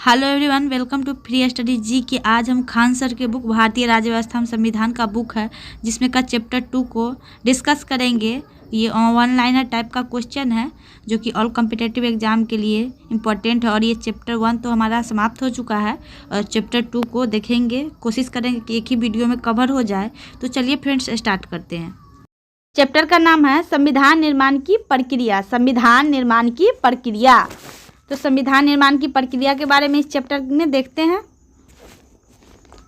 Hello everyone, welcome to free study G K. आज हम Khan sir के बुक भारतीय राज्य व्यवस्था एवं संविधान का बुक है, जिसमें का चैप्टर 2 को डिस्कस करेंगे। ये वन लाइनर टाइप का क्वेश्चन है जो कि ऑल कॉम्पिटिटिव एग्जाम के लिए इम्पोर्टेंट है। और ये चैप्टर 1 तो हमारा समाप्त हो चुका है और चैप्टर 2 को देखेंगे, कोशिश करेंगे कि एक ही वीडियो में कवर हो जाए। तो चलिए फ्रेंड्स, स्टार्ट करते हैं। चैप्टर का नाम है संविधान निर्माण की प्रक्रिया। संविधान निर्माण की प्रक्रिया। तो संविधान निर्माण की प्रक्रिया के बारे में इस चैप्टर में देखते हैं।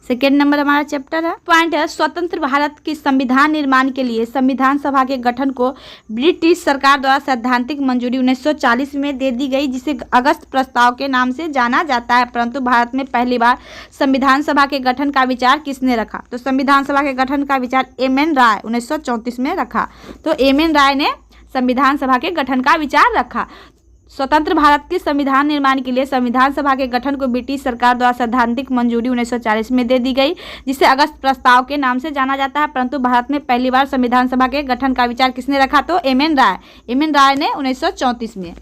सेकेंड नंबर हमारा चैप्टर है। पॉइंट है, स्वतंत्र भारत की संविधान निर्माण के लिए संविधान सभा के गठन को ब्रिटिश सरकार द्वारा सैद्धांतिक मंजूरी 1940 में दे दी गई, जिसे अगस्त प्रस्ताव के नाम से जाना जाता है। परंतु भारत में पहली बार संविधान सभा के गठन का विचार किसने रखा? तो संविधान सभा के गठन का विचार एम.एन. राय 1934 में रखा। तो एम.एन. राय ने संविधान सभा के गठन का विचार रखा। स्वतंत्र भारत के संविधान निर्माण के लिए संविधान सभा के गठन को ब्रिटिश सरकार द्वारा सैद्धांतिक मंजूरी 1940 में दे दी गई, जिसे अगस्त प्रस्ताव के नाम से जाना जाता है। परंतु भारत में पहली बार संविधान सभा के गठन का विचार किसने रखा? तो एम.एन. राय। एम.एन. राय ने 1934 में।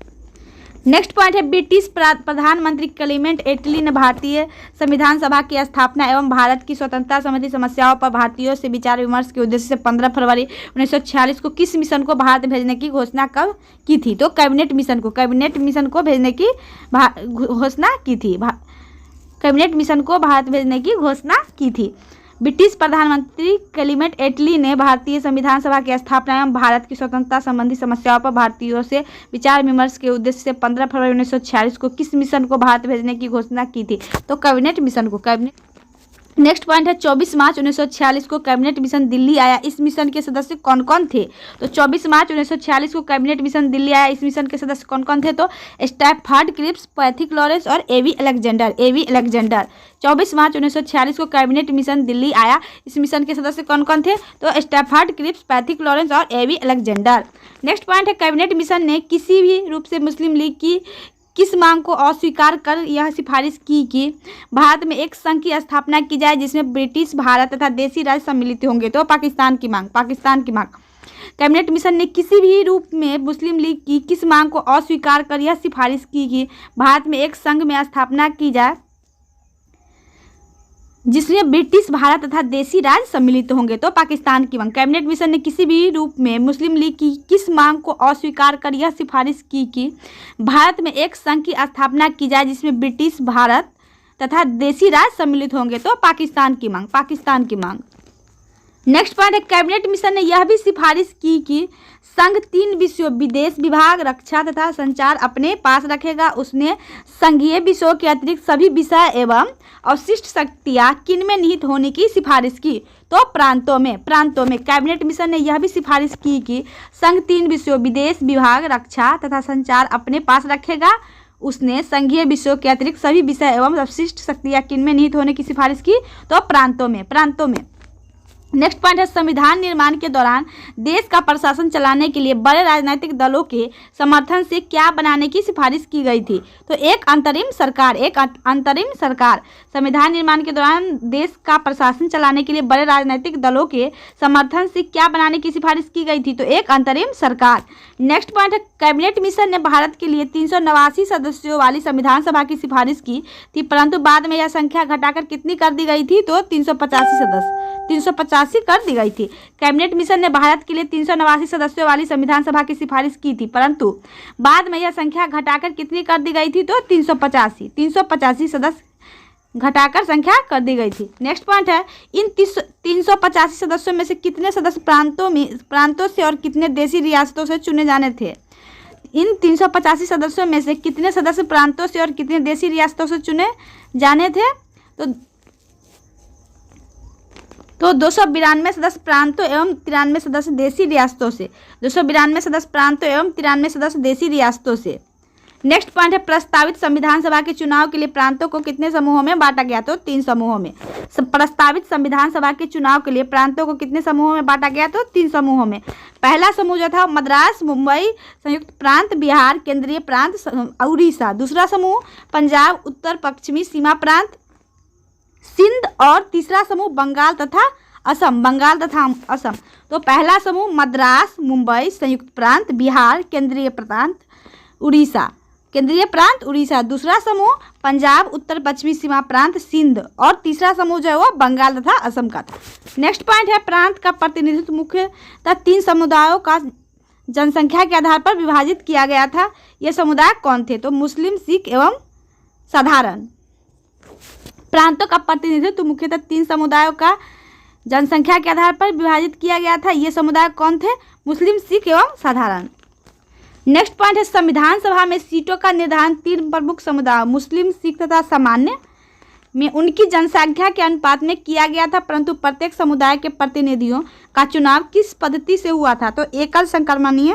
नेक्स्ट पॉइंट है, ब्रिटिश प्रधानमंत्री क्लेमेंट एटली ने भारतीय संविधान सभा की स्थापना एवं भारत की स्वतंत्रता संबंधी समस्याओं पर भारतीयों से विचार विमर्श के उद्देश्य से 15 फरवरी 1946 को किस मिशन को भारत भेजने की घोषणा कब की थी? तो कैबिनेट मिशन को भेजने की घोषणा की थी। कैबिनेट मिशन को भारत भेजने की घोषणा की थी। ब्रिटिश प्रधानमंत्री क्लेमेंट एटली ने भारतीय संविधान सभा की स्थापना एवं भारत की स्वतंत्रता संबंधी समस्याओं पर भारतीयों से विचार विमर्श के उद्देश्य से 15 फरवरी 1946 को किस मिशन को भारत भेजने की घोषणा की थी? तो कैबिनेट मिशन को। नेक्स्ट पॉइंट है, 24 मार्च 1946 को कैबिनेट मिशन दिल्ली आया। इस मिशन के सदस्य कौन कौन थे? तो 24 मार्च 1946 को कैबिनेट मिशन दिल्ली आया। इस मिशन के सदस्य कौन कौन थे? तो स्टैफर्ड क्रिप्स, पैथिक लॉरेंस और एवी अलेक्जेंडर। 24 मार्च 1946 को कैबिनेट मिशन दिल्ली आया। इस मिशन के सदस्य कौन कौन थे? तो स्टैफर्ड क्रिप्स, पैथिक लॉरेंस और एवी अलेक्जेंडर। नेक्स्ट पॉइंट है, कैबिनेट मिशन ने किसी भी रूप से मुस्लिम लीग की किस मांग को अस्वीकार कर यह सिफारिश की कि भारत में एक संघ की स्थापना की जाए जिसमें ब्रिटिश, भारत तथा देसी राज्य सम्मिलित होंगे? तो पाकिस्तान की मांग। कैबिनेट मिशन ने किसी भी रूप में मुस्लिम लीग की किस मांग को अस्वीकार कर यह सिफारिश की कि भारत में एक संघ में स्थापना की जाए जिसमें ब्रिटिश, भारत तथा देसी राज्य सम्मिलित होंगे? तो पाकिस्तान की मांग। कैबिनेट मिशन ने किसी भी रूप में मुस्लिम लीग की किस मांग को अस्वीकार कर यह सिफारिश की कि भारत में एक संघ की स्थापना की जाए जिसमें ब्रिटिश, भारत तथा देसी राज्य सम्मिलित होंगे? तो पाकिस्तान की मांग। नेक्स्ट पॉइंट है, कैबिनेट मिशन ने यह भी सिफारिश की कि संघ 3 विषयों विदेश विभाग, रक्षा तथा संचार अपने पास रखेगा। उसने संघीय विषयों के अतिरिक्त सभी विषय एवं अवशिष्ट शक्तियाँ किनमें निहित होने की सिफारिश की? तो प्रांतों में। कैबिनेट मिशन ने यह भी सिफारिश की कि संघ 3 विषयों विदेश विभाग, रक्षा तथा संचार अपने पास रखेगा। उसने संघीय विषयों के अतिरिक्त सभी विषय एवं अवशिष्ट शक्तियाँ किनमें निहित होने की सिफारिश की? तो प्रांतों में। नेक्स्ट पॉइंट है, संविधान निर्माण के दौरान देश का प्रशासन चलाने के लिए बड़े राजनीतिक दलों के समर्थन से क्या बनाने की सिफारिश की गई थी? तो एक अंतरिम सरकार। संविधान निर्माण के दौरान देश का प्रशासन चलाने के लिए बड़े राजनीतिक दलों के समर्थन से क्या बनाने की सिफारिश की गई थी? तो एक अंतरिम सरकार। नेक्स्ट पॉइंट है, कैबिनेट मिशन ने भारत के लिए 389 सदस्यों वाली संविधान सभा की सिफारिश की थी, परंतु बाद में यह संख्या घटाकर कितनी कर दी गई थी? तो 385 कर दी गई थी। कैबिनेट मिशन ने भारत के लिए 389 सदस्यों वाली संविधान सभा की सिफारिश की थी, परंतु बाद में यह संख्या घटाकर कितनी कर दी गई थी? तो 385 सदस्य घटाकर संख्या कर दी गई थी। नेक्स्ट पॉइंट है, इन 385 सदस्यों में से कितने सदस्य प्रांतों से और कितने देशी रियासतों से चुने जाने थे? इन 385 सदस्यों में से कितने सदस्य प्रांतों से और कितने देशी रियासतों से चुने जाने थे? तो 292 सदस्य प्रांतों एवं 93 सदस्य देशी रियासतों से। 292 सदस्य प्रांतों एवं 93 सदस्य देशी रियासतों से। नेक्स्ट पॉइंट है, प्रस्तावित संविधान सभा के चुनाव के लिए प्रांतों को कितने समूहों में बांटा गया? तो 3 समूहों में। प्रस्तावित संविधान सभा के चुनाव के लिए प्रांतों को कितने समूहों में बांटा गया? तो 3 समूहों में। पहला समूह जो था मद्रास, मुंबई, संयुक्त प्रांत, बिहार, केंद्रीय प्रांत, उड़ीसा। दूसरा समूह पंजाब, उत्तर पश्चिमी सीमा प्रांत, सिंध। और तीसरा समूह बंगाल तथा असम। तो पहला समूह मद्रास, मुंबई, संयुक्त प्रांत, बिहार, केंद्रीय प्रांत, उड़ीसा। केंद्रीय प्रांत उड़ीसा, दूसरा समूह पंजाब उत्तर पश्चिमी सीमा प्रांत सिंध, और तीसरा समूह जो है वो बंगाल तथा असम का था। नेक्स्ट पॉइंट है प्रांत का प्रतिनिधित्व मुख्यतः 3 समुदायों का जनसंख्या के आधार पर विभाजित किया गया था। ये समुदाय कौन थे? तो मुस्लिम, सिख एवं साधारण। प्रांतों का प्रतिनिधित्व मुख्यतः 3 समुदायों का जनसंख्या के आधार पर विभाजित किया गया था। ये समुदाय कौन थे? मुस्लिम, सिख एवं साधारण। नेक्स्ट पॉइंट है संविधान सभा में सीटों का निर्धारण 3 प्रमुख समुदाय मुस्लिम, सिख तथा सामान्य में उनकी जनसंख्या के अनुपात में किया गया था, परंतु प्रत्येक समुदाय के प्रतिनिधियों का चुनाव किस पद्धति से हुआ था? तो एकल संक्रमणीय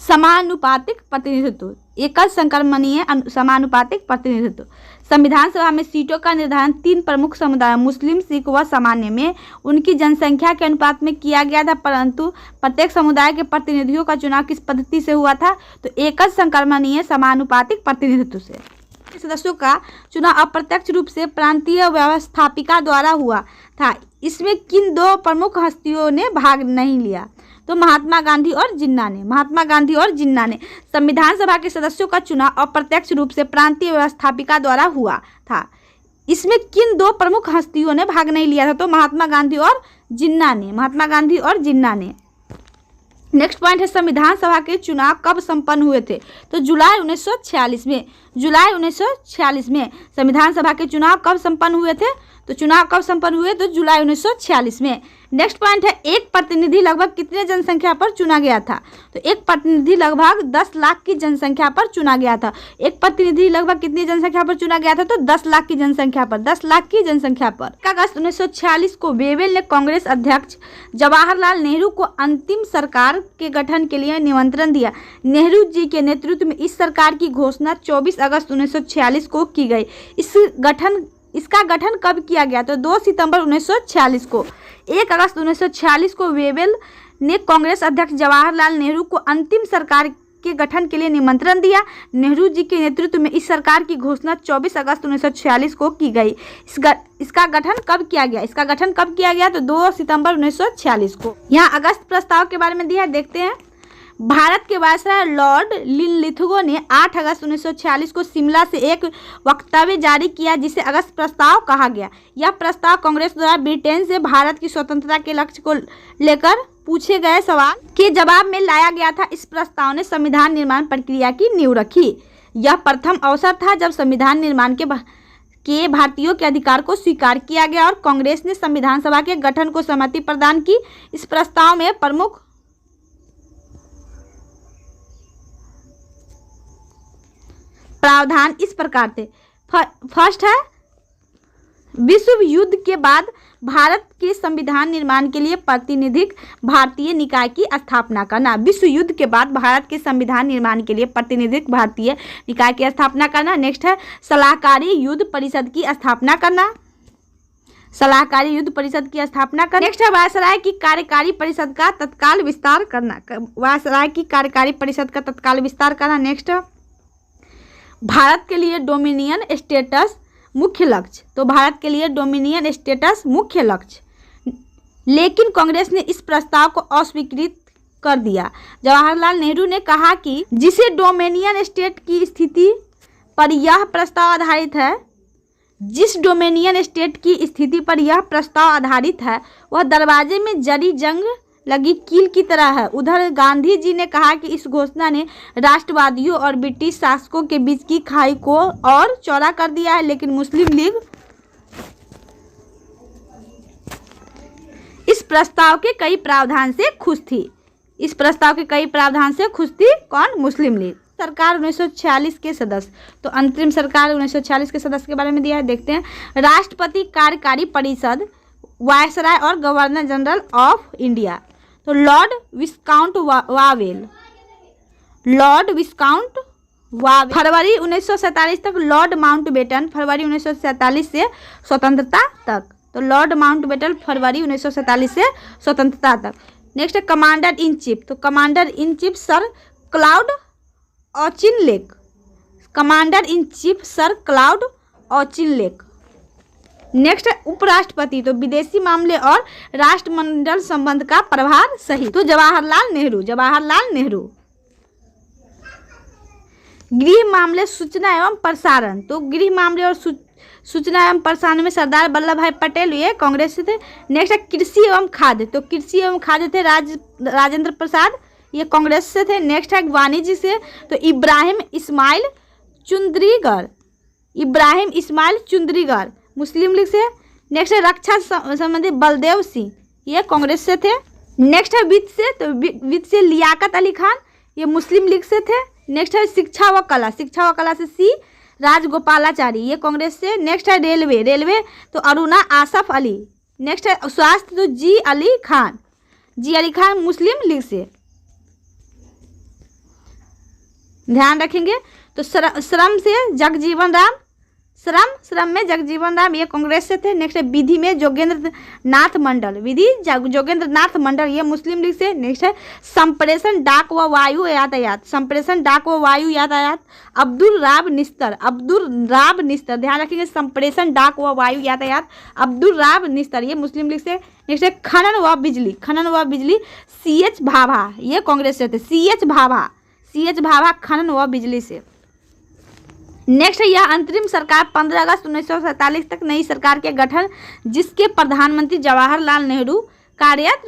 समानुपातिक प्रतिनिधित्व, एकल संक्रमणीय समानुपातिक प्रतिनिधित्व। संविधान सभा में सीटों का निर्धारण 3 प्रमुख समुदाय मुस्लिम, सिख व सामान्य में उनकी जनसंख्या के अनुपात में किया गया था, परंतु प्रत्येक समुदाय के प्रतिनिधियों का चुनाव किस पद्धति से हुआ था? तो एकल संक्रमणीय समानुपातिक प्रतिनिधित्व से। सदस्यों का चुनाव अप्रत्यक्ष रूप से प्रांतीय व्यवस्थापिका द्वारा हुआ था। इसमें किन 2 प्रमुख हस्तियों ने भाग नहीं लिया? तो महात्मा गांधी और जिन्ना ने। महात्मा गांधी और जिन्ना ने। संविधान सभा के सदस्यों का चुनाव अप्रत्यक्ष रूप से प्रांतीय व्यवस्थापिका द्वारा हुआ था। इसमें किन 2 प्रमुख हस्तियों ने भाग नहीं लिया था? तो महात्मा गांधी और जिन्ना ने। महात्मा गांधी और जिन्ना ने। नेक्स्ट पॉइंट है संविधान सभा के चुनाव कब संपन्न हुए थे? तो जुलाई 1946 में। जुलाई 1946 में संविधान सभा के चुनाव कब संपन्न हुए थे? तो चुनाव कब संपन्न हुए? तो जुलाई 1946 में। नेक्स्ट पॉइंट है एक प्रतिनिधि लगभग कितने जनसंख्या पर चुना गया था? तो एक प्रतिनिधि लगभग 10 लाख की जनसंख्या पर चुना गया था। एक प्रतिनिधि लगभग कितनी जनसंख्या पर चुना गया था? तो 10 लाख की जनसंख्या पर। 10 लाख की जनसंख्या पर। 1 अगस्त 1946 को वेवेल ने कांग्रेस अध्यक्ष जवाहरलाल नेहरू को अंतिम सरकार के गठन के लिए निमंत्रण दिया। नेहरू जी के नेतृत्व में इस सरकार की घोषणा 24 अगस्त 1946 को की गई। इसका गठन कब किया गया? तो 2 सितंबर 1946 को। 1 अगस्त 1946 को वेवेल ने कांग्रेस अध्यक्ष जवाहरलाल नेहरू को अंतिम सरकार के गठन के लिए निमंत्रण दिया। नेहरू जी के नेतृत्व में इस सरकार की घोषणा 24 अगस्त 1946 को की गई। इसका गठन कब किया गया? इसका गठन कब किया गया? तो 2 सितंबर 1946 को। यहाँ अगस्त प्रस्ताव के बारे में दिया है, देखते हैं। भारत के वायसराय लॉर्ड लिनलिथगो ने 8 अगस्त 1946 को शिमला से एक वक्तव्य जारी किया जिसे अगस्त प्रस्ताव कहा गया। यह प्रस्ताव कांग्रेस द्वारा ब्रिटेन से भारत की स्वतंत्रता के लक्ष्य को लेकर पूछे गए सवाल के जवाब में लाया गया था। इस प्रस्ताव ने संविधान निर्माण प्रक्रिया की नींव रखी। यह प्रथम अवसर था जब संविधान निर्माण के भारतीयों के अधिकार को स्वीकार किया गया और कांग्रेस ने संविधान सभा के गठन को सहमति प्रदान की। इस प्रस्ताव में प्रमुख प्रावधान इस प्रकार थे। फर्स्ट है विश्व युद्ध के बाद भारत के संविधान निर्माण के लिए प्रातिनिधिक भारतीय निकाय की स्थापना करना। विश्व युद्ध के बाद भारत के संविधान निर्माण के लिए प्रातिनिधिक भारतीय निकाय की स्थापना करना। नेक्स्ट है सलाहकारी युद्ध परिषद की स्थापना करना। सलाहकारी युद्ध परिषद की स्थापना करना। नेक्स्ट है वायसराय की कार्यकारी परिषद का तत्काल विस्तार करना। वायसराय की कार्यकारी परिषद का तत्काल विस्तार करना। नेक्स्ट भारत के लिए डोमिनियन स्टेटस मुख्य लक्ष्य। तो भारत के लिए डोमिनियन स्टेटस मुख्य लक्ष्य, लेकिन कांग्रेस ने इस प्रस्ताव को अस्वीकृत कर दिया। जवाहरलाल नेहरू ने कहा कि जिसे डोमिनियन स्टेट की स्थिति पर यह प्रस्ताव आधारित है, जिस डोमिनियन स्टेट की स्थिति पर यह प्रस्ताव आधारित है वह दरवाजे में जरी जंग लगी कील की तरह है। उधर गांधी जी ने कहा कि इस घोषणा ने राष्ट्रवादियों और ब्रिटिश शासकों के बीच की खाई को और चौड़ा कर दिया है, लेकिन मुस्लिम लीग इस प्रस्ताव के कई प्रावधान से खुश थी। इस प्रस्ताव के कई प्रावधान से खुश थी कौन? मुस्लिम लीग। सरकार 1946 के सदस्य। तो अंतरिम सरकार 1946 के सदस्य के बारे में दिया है, देखते हैं। राष्ट्रपति कार्यकारी परिषद, वायसराय और गवर्नर जनरल ऑफ इंडिया। तो लॉर्ड विस्काउंट वावेल। लॉर्ड विस्काउंट वावेल फरवरी 1947 तक। लॉर्ड माउंटबेटन फरवरी 1947 से स्वतंत्रता तक। तो लॉर्ड माउंटबेटन फरवरी 1947 से स्वतंत्रता तक। नेक्स्ट है कमांडर इन चीफ। तो commander in chief sir cloud Auchinleck. Commander in chief sir cloud Auchinleck. Next है उपराष्ट्रपति। तो विदेशी मामले और राष्ट्रमंडल संबंध का प्रभार सही। तो जवाहरलाल नेहरू। जवाहरलाल नेहरू। गृह मामले, सूचना एवं प्रसारण, तो गृह मामले और सूचना एवं प्रसारण में सरदार वल्लभ भाई पटेल ये कांग्रेस से थे। नेक्स्ट है कृषि एवं खाद्य, तो कृषि एवं खाद्य थे राजेंद्र प्रसाद, ये कांग्रेस से थे। नेक्स्ट है वाणिज्य से, तो इब्राहिम इस्माइल चुंदरीगढ़ मुस्लिम लीग से। नेक्स्ट है रक्षा संबंधी बलदेव सिंह, ये कांग्रेस से थे। नेक्स्ट है वित्त से, तो वित्त से लियाकत अली खान, ये मुस्लिम लीग से थे। नेक्स्ट है शिक्षा व कला से सी राजगोपालाचारी, ये कांग्रेस से। नेक्स्ट है रेलवे तो अरुणा आसफ अली। नेक्स्ट है स्वास्थ्य, तो जी अली खान मुस्लिम लीग से, ध्यान रखेंगे। तो श्रम से जगजीवन राम, श्रम में जगजीवन राम, ये कांग्रेस से थे। नेक्स्ट है विधि में जोगेंद्र नाथ मंडल, ये मुस्लिम लीग से। नेक्स्ट है संप्रेषण डाक व वायु यातायात, अब्दुल राब निस्तर, ध्यान रखेंगे। संप्रेषण डाक व वायु यातायात अब्दुल राब निस्तर, ये मुस्लिम लीग से। नेक्स्ट है खनन व बिजली CH भाभा, ये कांग्रेस से थे। CH भाभा खनन व बिजली से। नेक्स्ट है यह अंतरिम सरकार 15 अगस्त 1947 तक नई सरकार के गठन, जिसके प्रधानमंत्री जवाहरलाल नेहरू कार्यरत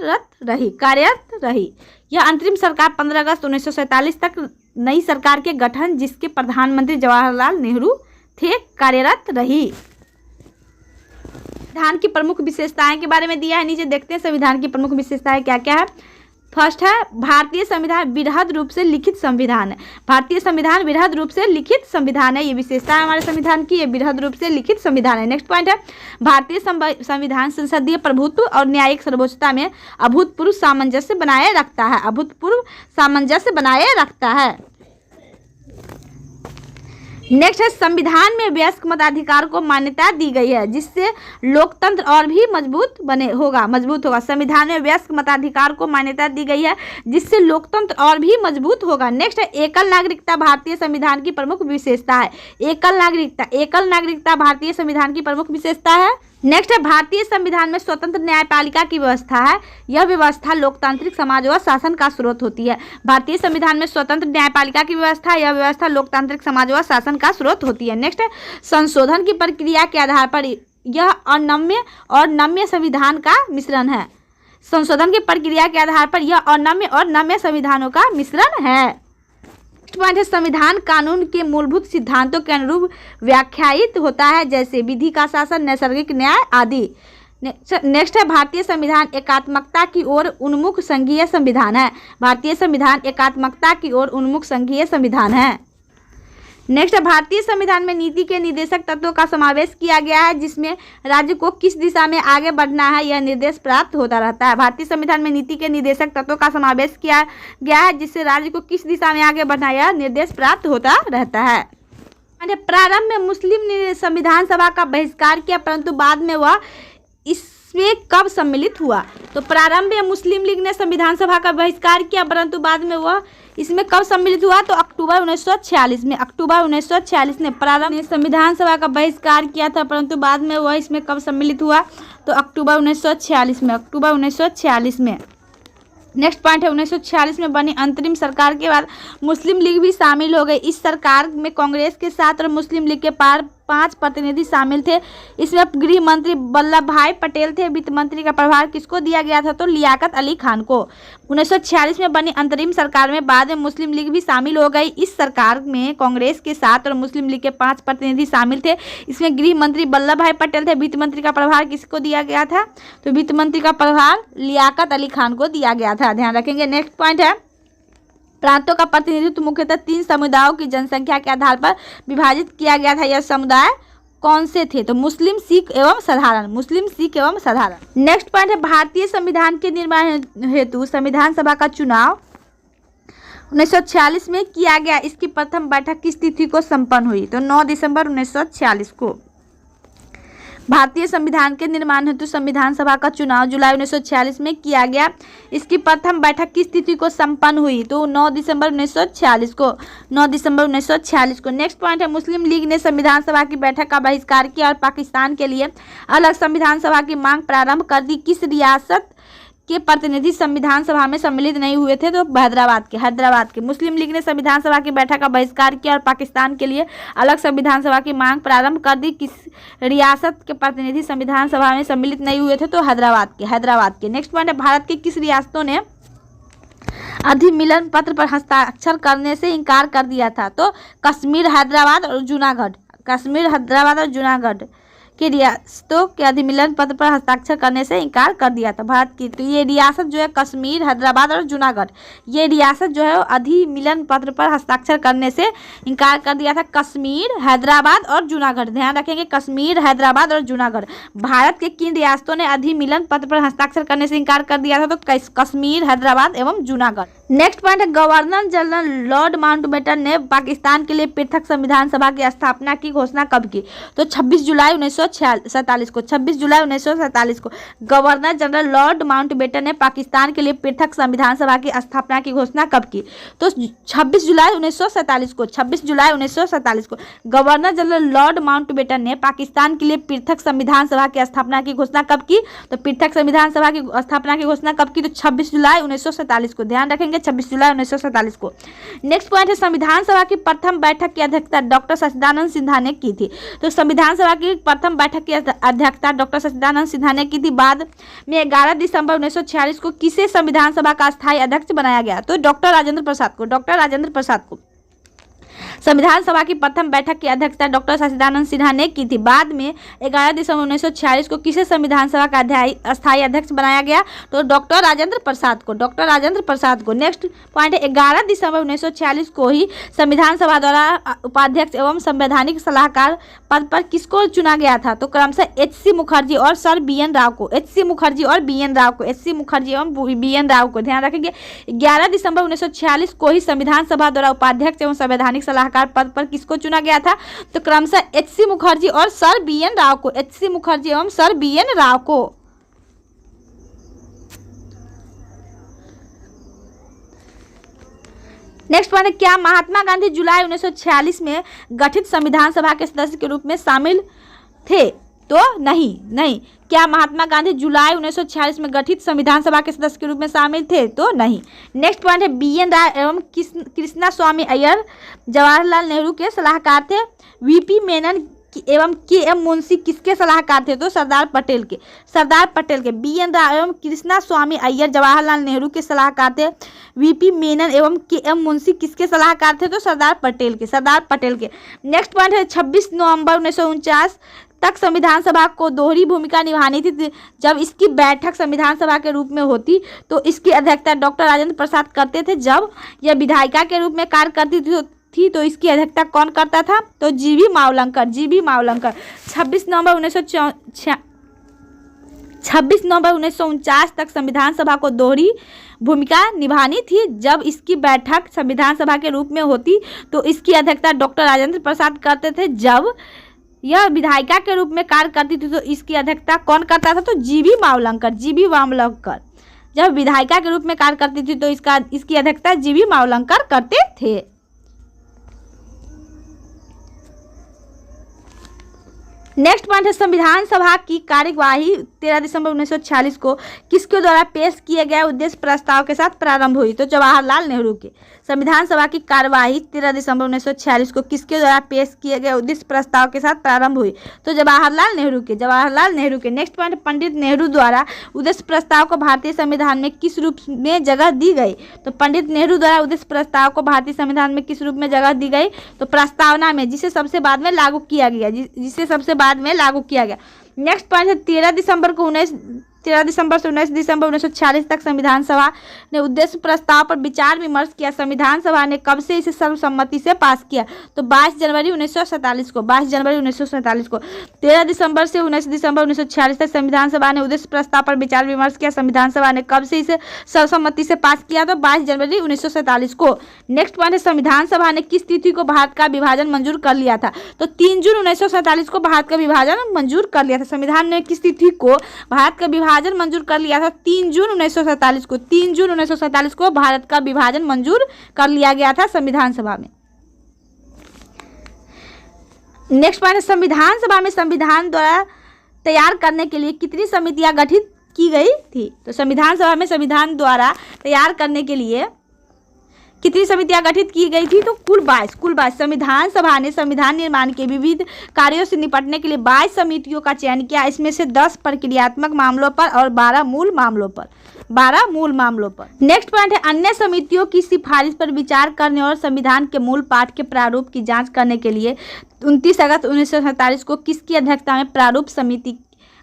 रही। यह अंतरिम सरकार 15 अगस्त 1947 तक नई सरकार के गठन, जिसके प्रधानमंत्री जवाहरलाल नेहरू थे, कार्यरत रही। संविधान की प्रमुख विशेषताएं के बारे में दिया है, नीचे देखते हैं संविधान की प्रमुख विशेषताएं क्या क्या है। फर्स्ट है भारतीय संविधान वृहद रूप से लिखित संविधान है। भारतीय संविधान वृहद रूप से लिखित संविधान है, ये विशेषता है हमारे संविधान की, ये वृहद रूप से लिखित संविधान है। नेक्स्ट पॉइंट है भारतीय संविधान संसदीय प्रभुत्व और न्यायिक सर्वोच्चता में अभूतपूर्व सामंजस्य बनाए रखता है। नेक्स्ट है संविधान में वयस्क मताधिकार को मान्यता दी गई है, जिससे लोकतंत्र और भी मजबूत होगा। संविधान में वयस्क मताधिकार को मान्यता दी गई है, जिससे लोकतंत्र और भी मजबूत होगा। नेक्स्ट है एकल नागरिकता भारतीय संविधान की प्रमुख विशेषता है। एकल नागरिकता भारतीय संविधान की प्रमुख विशेषता है। नेक्स्ट है भारतीय संविधान में स्वतंत्र न्यायपालिका की व्यवस्था है। यह व्यवस्था लोकतांत्रिक समाज व शासन का स्रोत होती है। भारतीय संविधान में स्वतंत्र न्यायपालिका की व्यवस्था, यह व्यवस्था लोकतांत्रिक समाज व शासन का स्रोत होती है। नेक्स्ट है संशोधन की प्रक्रिया के आधार पर यह अनम्य और नम्य संविधान का मिश्रण है। संशोधन की प्रक्रिया के आधार पर यह अनम्य और नम्य संविधानों का मिश्रण है। पॉइंट है संविधान कानून के मूलभूत सिद्धांतों के अनुरूप व्याख्यायित होता है, जैसे विधि का शासन, नैसर्गिक न्याय आदि। नेक्स्ट है भारतीय संविधान एकात्मकता की ओर उन्मुख संघीय संविधान है। भारतीय संविधान एकात्मकता की ओर उन्मुख संघीय संविधान है। नेक्स्ट है भारतीय संविधान में नीति के निर्देशक तत्वों का समावेश किया गया है, जिसमें राज्य को किस दिशा में आगे बढ़ना है यह निर्देश प्राप्त होता रहता है। भारतीय संविधान में नीति के निर्देशक तत्वों का समावेश किया गया है, जिससे राज्य को किस दिशा में आगे बढ़ना यह निर्देश प्राप्त होता रहता है। प्रारंभ में मुस्लिम संविधान सभा का बहिष्कार किया, परंतु बाद में वह इसमें कब सम्मिलित हुआ? तो प्रारंभ में मुस्लिम लीग ने संविधान सभा का बहिष्कार किया, परंतु बाद में वह इसमें कब सम्मिलित हुआ? तो अक्टूबर 1946 में। अक्टूबर 1946 ने प्रारंभ में संविधान सभा का बहिष्कार किया था, परंतु बाद में वह इसमें कब सम्मिलित हुआ? तो अक्टूबर 1946 में। अक्टूबर 1946 में। नेक्स्ट पॉइंट है 1946 में बनी अंतरिम सरकार के बाद मुस्लिम लीग भी शामिल हो गई। इस सरकार में कांग्रेस के 7 और मुस्लिम लीग के 5 प्रतिनिधि शामिल थे। इसमें गृह मंत्री वल्लभ भाई पटेल थे। वित्त मंत्री का प्रभार किसको दिया गया था? तो लियाकत अली खान को। 1946 में बनी अंतरिम सरकार में बाद में मुस्लिम लीग भी शामिल हो गई। इस सरकार में कांग्रेस के 7 और मुस्लिम लीग के 5 प्रतिनिधि शामिल थे। इसमें गृह मंत्री वल्लभ भाई पटेल थे। वित्त मंत्री का प्रभार किसको दिया गया था? तो वित्त मंत्री का प्रभार लियाकत अली खान को दिया गया था, ध्यान रखेंगे। नेक्स्ट पॉइंट है प्रांतों का प्रतिनिधित्व मुख्यतः 3 समुदायों की जनसंख्या के आधार पर विभाजित किया गया था। यह समुदाय कौन से थे? तो मुस्लिम, सिख एवं साधारण। मुस्लिम, सिख एवं साधारण। नेक्स्ट पॉइंट है भारतीय संविधान के निर्माण हेतु संविधान सभा का चुनाव 1946 में किया गया। इसकी प्रथम बैठक किस तिथि को संपन्न हुई? तो 9 दिसंबर 1946 को। भारतीय संविधान के निर्माण हेतु संविधान सभा का चुनाव जुलाई 1946 में किया गया। इसकी प्रथम बैठक किस तिथि को संपन्न हुई? तो 9 दिसंबर 1946 को। 9 दिसंबर 1946 को। नेक्स्ट पॉइंट है मुस्लिम लीग ने संविधान सभा की बैठक का बहिष्कार किया और पाकिस्तान के लिए अलग संविधान सभा की मांग प्रारंभ कर दी। किस रियासत के प्रतिनिधि संविधान सभा में सम्मिलित नहीं हुए थे? तो हैदराबाद के। मुस्लिम लीग ने संविधान सभा की बैठक का बहिष्कार किया और पाकिस्तान के लिए अलग संविधान सभा की मांग प्रारंभ कर दी। किस रियासत के प्रतिनिधि संविधान सभा में सम्मिलित नहीं हुए थे? तो हैदराबाद के। नेक्स्ट पॉइंट है, भारत की किस रियासतों ने अधिमिलन पत्र पर हस्ताक्षर करने से इनकार कर दिया था? तो कश्मीर, हैदराबाद और जूनागढ़ की रियासतों के अधिमिलन पत्र पर हस्ताक्षर करने से इनकार कर दिया था भारत की। तो ये रियासत जो है कश्मीर, हैदराबाद और जूनागढ़, ये रियासत जो है अधिमिलन पत्र पर हस्ताक्षर करने से इनकार कर दिया था। कश्मीर, हैदराबाद और जूनागढ़, ध्यान रखेंगे, कश्मीर, हैदराबाद और जूनागढ़। भारत के किन रियासतों ने अधिमिलन पत्र पर हस्ताक्षर करने से इनकार कर दिया था? तो कश्मीर, हैदराबाद एवं जूनागढ़। नेक्स्ट पॉइंट है, गवर्नर जनरल लॉर्ड माउंटबेटन ने पाकिस्तान के लिए पृथक संविधान सभा की स्थापना की घोषणा कब की? तो 26 जुलाई 1947 को। 26 जुलाई 1947 को गवर्नर जनरल लॉर्ड माउंटबेटन ने पाकिस्तान के लिए पृथक संविधान सभा की स्थापना की घोषणा कब की? तो 26 जुलाई 1947 को। 26 जुलाई 1947 को गवर्नर जनरल लॉर्ड माउंटबेटन ने पाकिस्तान के लिए पृथक संविधान सभा की स्थापना की घोषणा कब की? तो पृथक संविधान सभा की स्थापना की घोषणा कब की? तो 26 जुलाई 1947 को, ध्यान रखेंगे, 26 जुलाई 1947 को। नेक्स्ट पॉइंट है, संविधान सभा की प्रथम बैठक की अध्यक्षता डॉक्टर सच्चिदानंद सिन्हा ने की थी। तो संविधान सभा की प्रथम बैठक की अध्यक्षता डॉक्टर सच्चिदानंद सिन्हा ने की थी। बाद में 11 दिसंबर 1946 को किसे संविधान सभा का अस्थायी अध्यक्ष बनाया गया? तो डॉक्टर राजेंद्र प्रसाद को संविधान सभा की प्रथम बैठक की अध्यक्षता डॉक्टर सच्चिदानंद सिन्हा ने की थी। बाद में 11 दिसंबर 1946 को किसे संविधान सभा का अस्थायी अध्यक्ष बनाया गया? तो डॉक्टर राजेंद्र प्रसाद को। नेक्स्ट पॉइंट है, 11 दिसंबर 1946 को ही संविधान सभा द्वारा उपाध्यक्ष एवं संवैधानिक सलाहकार पद पर किसको चुना गया था? तो क्रमशः HC मुखर्जी और सर BN राव को। HC मुखर्जी एवं BN राव को, ध्यान रखेंगे। 11 दिसंबर 1946 को ही संविधान सभा द्वारा उपाध्यक्ष एवं संवैधानिक सलाहकार पद पर किसको चुना गया था? तो क्रमशः HC मुखर्जी और सर BN राव को। HC मुखर्जी एवं सर BN राव को। नेक्स्ट पॉइंट है, क्या महात्मा गांधी जुलाई 1946 में गठित संविधान सभा के सदस्य के रूप में शामिल थे? तो नहीं। क्या महात्मा गांधी जुलाई 1946 में गठित संविधान सभा के सदस्य के रूप में शामिल थे? तो नहीं। नेक्स्ट पॉइंट है, BN राय एवं कृष्णा स्वामी अय्यर जवाहरलाल नेहरू के सलाहकार थे। VP मेनन एवं KM मुंशी किसके सलाहकार थे? तो सरदार पटेल के। BN राय एवं कृष्णा स्वामी अय्यर जवाहरलाल नेहरू के सलाहकार थे। VP मेनन एवं KM मुंशी किसके सलाहकार थे? तो सरदार पटेल के। नेक्स्ट पॉइंट है, 26 नवंबर 1949 तक संविधान सभा को दोहरी भूमिका निभानी थी। जब इसकी बैठक संविधान सभा के रूप में होती तो इसकी अध्यक्षता डॉक्टर राजेंद्र प्रसाद करते थे। जब यह विधायिका के रूप में कार्य करती थी तो इसकी अध्यक्षता कौन करता था? तो जीबी मावलंकर। 26 नवंबर 1949 तक संविधान सभा को दोहरी भूमिका निभानी थी। जब इसकी बैठक संविधान सभा के रूप में होती तो इसकी अध्यक्षता डॉक्टर राजेंद्र प्रसाद करते थे। जब यह विधायिका के रूप में कार्य करती थी तो इसकी अध्यक्षता कौन करता था? तो जीबी मावलंकर। जब विधायिका के रूप में कार्य करती थी तो इसकी अध्यक्षता जीबी मावलंकर करते थे। नेक्स्ट पॉइंट है, संविधान सभा की कार्यवाही 13 दिसंबर 1946 को किसके द्वारा पेश किए गए उद्देश्य प्रस्ताव के साथ प्रारंभ हुई? तो जवाहरलाल नेहरू के। संविधान सभा की कार्यवाही 13 दिसंबर 1946 को किसके द्वारा पेश किए गए उद्देश्य प्रस्ताव के साथ प्रारंभ हुई? तो जवाहरलाल नेहरू के। नेक्स्ट पॉइंट, पंडित नेहरू द्वारा उद्देश्य प्रस्ताव को भारतीय संविधान में किस रूप में जगह दी गई? तो पंडित नेहरू द्वारा उद्देश्य प्रस्ताव को भारतीय संविधान में किस रूप में जगह दी गई? तो प्रस्तावना में, जिसे सबसे बाद में लागू किया गया। नेक्स्ट पॉइंट है, 13 दिसंबर से 19 दिसंबर 1946 तक संविधान सभा ने उद्देश्य प्रस्ताव पर विचार विमर्श किया। संविधान सभा ने कब से इसे सर्वसम्मति से पास किया? तो 22 जनवरी 1947 को। 13 दिसंबर से 19 दिसंबर 1946 तक संविधान सभा ने उद्देश्य प्रस्ताव पर विचार विमर्श किया। संविधान सभा ने कब से इसे सर्वसम्मति से पास किया? तो 22 जनवरी 1947 को। नेक्स्ट पॉइंट है, संविधान सभा ने किस तिथि को भारत का विभाजन मंजूर कर लिया था? तो 3 जून 1947 को भारत का विभाजन मंजूर कर लिया था। संविधान ने किस तिथि को भारत का विभाजन मंजूर कर लिया था? 3 जून 1947 को। 3 जून 1947 को भारत का विभाजन मंजूर कर लिया गया था संविधान सभा में। नेक्स्ट पॉइंट है, संविधान सभा में संविधान द्वारा तैयार करने के लिए कितनी समितियां गठित की गई थी। तो संविधान सभा में संविधान द्वारा तैयार करने के लिए कितनी समितियां गठित की गई थी? तो कुल 22। संविधान सभा ने संविधान निर्माण के विविध कार्यों से निपटने के लिए 22 समितियों का चयन किया। इसमें से 10 प्रक्रियात्मक मामलों पर और 12 मूल मामलों पर। नेक्स्ट पॉइंट है अन्य समितियों की सिफारिश पर विचार करने और संविधान के मूल पाठ के प्रारूप की जांच करने के लिए 29 अगस्त 1947 को किसकी अध्यक्षता में प्रारूप समिति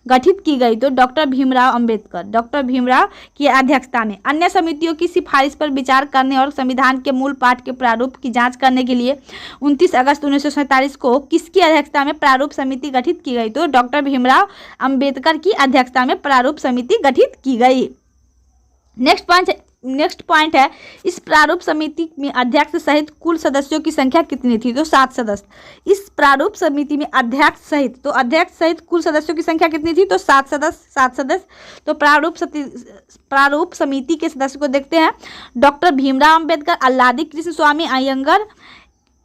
गठित की गई? तो डॉक्टर भीमराव की अध्यक्षता में। अन्य समितियों की सिफारिश पर विचार करने और संविधान के मूल पाठ के प्रारूप की जांच करने के लिए 29 अगस्त 1947 को किसकी अध्यक्षता में प्रारूप समिति गठित की गई? तो डॉक्टर भीमराव अंबेडकर की अध्यक्षता में प्रारूप समिति गठित की गई। नेक्स्ट पॉइंट है इस प्रारूप समिति में अध्यक्ष सहित कुल सदस्यों की संख्या कितनी थी? तो 7 सदस्य। इस प्रारूप समिति में अध्यक्ष सहित कुल सदस्यों की संख्या कितनी थी? तो 7 सदस्य। तो प्रारूप समिति के सदस्य को देखते हैं। Doctor Bhimrao Ambedkar, Alladi Krishna Swami Ayyangar,